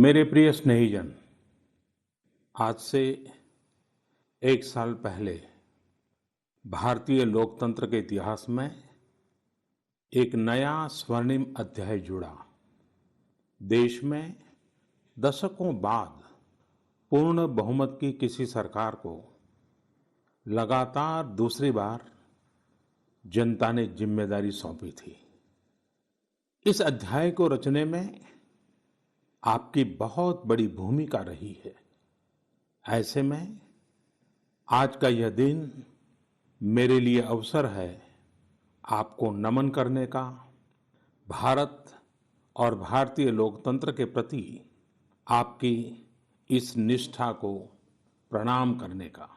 मेरे प्रिय स्नेहीजन, आज से 1 साल पहले भारतीय लोकतंत्र के इतिहास में एक नया स्वर्णिम अध्याय जुड़ा। देश में दशकों बाद पूर्ण बहुमत की किसी सरकार को लगातार दूसरी बार जनता ने जिम्मेदारी सौंपी थी। इस अध्याय को रचने में आपकी बहुत बड़ी भूमिका रही है। ऐसे में आज का यह दिन मेरे लिए अवसर है आपको नमन करने का, भारत और भारतीय लोकतंत्र के प्रति आपकी इस निष्ठा को प्रणाम करने का।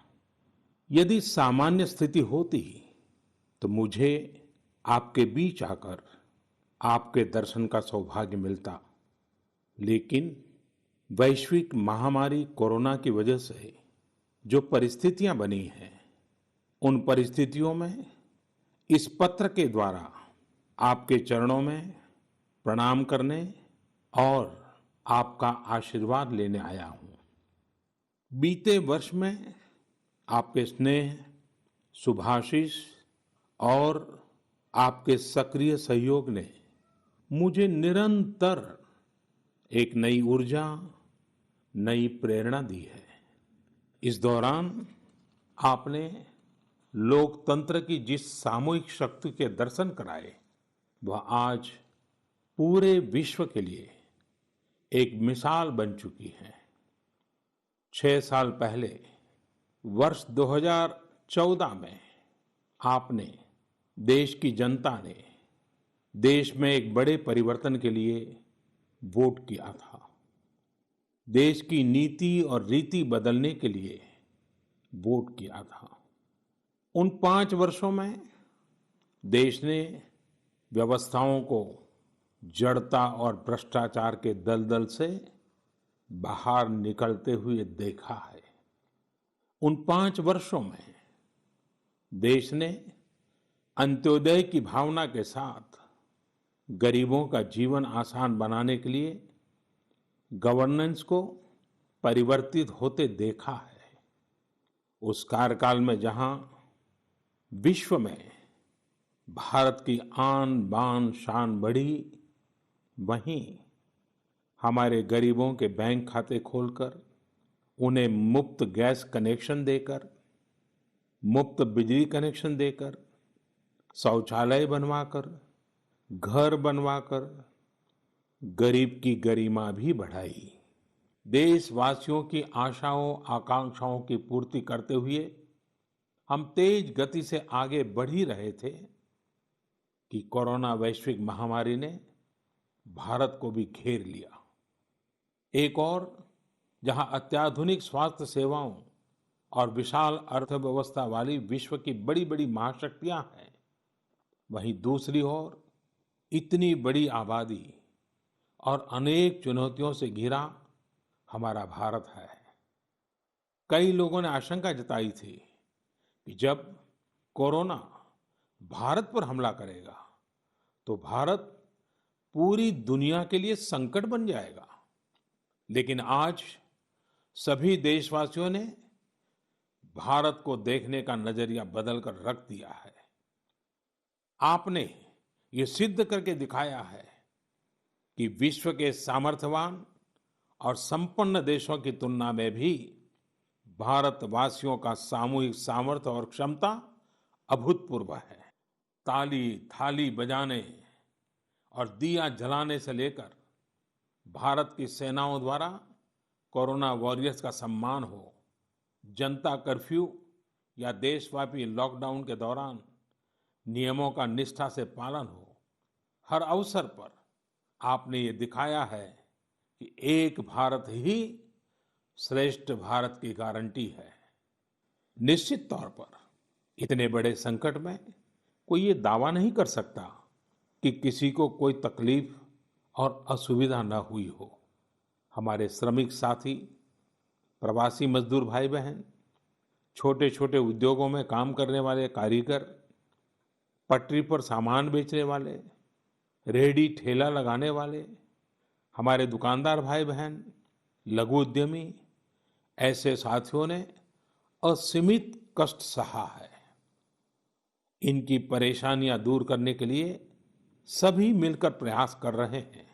यदि सामान्य स्थिति होती तो मुझे आपके बीच आकर आपके दर्शन का सौभाग्य मिलता, लेकिन वैश्विक महामारी कोरोना की वजह से जो परिस्थितियां बनी हैं, उन परिस्थितियों में इस पत्र के द्वारा आपके चरणों में प्रणाम करने और आपका आशीर्वाद लेने आया हूं। बीते वर्ष में आपके स्नेह, शुभाशीष और आपके सक्रिय सहयोग ने मुझे निरंतर एक नई ऊर्जा, नई प्रेरणा दी है। इस दौरान आपने लोकतंत्र की जिस सामूहिक शक्ति के दर्शन कराए, वह आज पूरे विश्व के लिए एक मिसाल बन चुकी है। 6 साल पहले वर्ष 2014 में आपने, देश की जनता ने देश में एक बड़े परिवर्तन के लिए वोट किया था। देश की नीति और रीति बदलने के लिए वोट किया था। उन 5 वर्षों में देश ने व्यवस्थाओं को जड़ता और भ्रष्टाचार के दलदल से बाहर निकलते हुए देखा है। उन 5 वर्षों में देश ने अंत्योदय की भावना के साथ गरीबों का जीवन आसान बनाने के लिए गवर्नेंस को परिवर्तित होते देखा है। उस कार्यकाल में जहां विश्व में भारत की आन बान शान बढ़ी, वहीं हमारे गरीबों के बैंक खाते खोलकर, उन्हें मुफ्त गैस कनेक्शन देकर, मुफ्त बिजली कनेक्शन देकर, शौचालय बनवाकर, घर बनवाकर गरीब की गरिमा भी बढ़ाई। देशवासियों की आशाओं, आकांक्षाओं की पूर्ति करते हुए हम तेज गति से आगे बढ़ ही रहे थे कि कोरोना वैश्विक महामारी ने भारत को भी घेर लिया। एक और जहां अत्याधुनिक स्वास्थ्य सेवाओं और विशाल अर्थव्यवस्था वाली विश्व की बड़ी-बड़ी महाशक्तियां हैं, वहीं दूसरी ओर इतनी बड़ी आबादी और अनेक चुनौतियों से घिरा हमारा भारत है। कई लोगों ने आशंका जताई थी कि जब कोरोना भारत पर हमला करेगा तो भारत पूरी दुनिया के लिए संकट बन जाएगा। लेकिन आज सभी देशवासियों ने भारत को देखने का नजरिया बदलकर रख दिया है। आपने ये सिद्ध करके दिखाया है कि विश्व के सामर्थ्यवान और संपन्न देशों की तुलना में भी भारतवासियों का सामूहिक सामर्थ्य और क्षमता अभूतपूर्व है। ताली थाली बजाने और दिया जलाने से लेकर भारत की सेनाओं द्वारा कोरोना वॉरियर्स का सम्मान हो, जनता कर्फ्यू या देशव्यापी लॉकडाउन के दौरान नियमों का निष्ठा से पालन हो, हर अवसर पर आपने ये दिखाया है कि एक भारत ही श्रेष्ठ भारत की गारंटी है। निश्चित तौर पर इतने बड़े संकट में कोई ये दावा नहीं कर सकता कि किसी को कोई तकलीफ और असुविधा न हुई हो। हमारे श्रमिक साथी, प्रवासी मजदूर भाई बहन, छोटे छोटे उद्योगों में काम करने वाले कारीगर, पटरी पर सामान बेचने वाले, रेहड़ी ठेला लगाने वाले, हमारे दुकानदार भाई बहन, लघु उद्यमी ऐसे साथियों ने असीमित कष्ट सहा है। इनकी परेशानियां दूर करने के लिए सभी मिलकर प्रयास कर रहे हैं।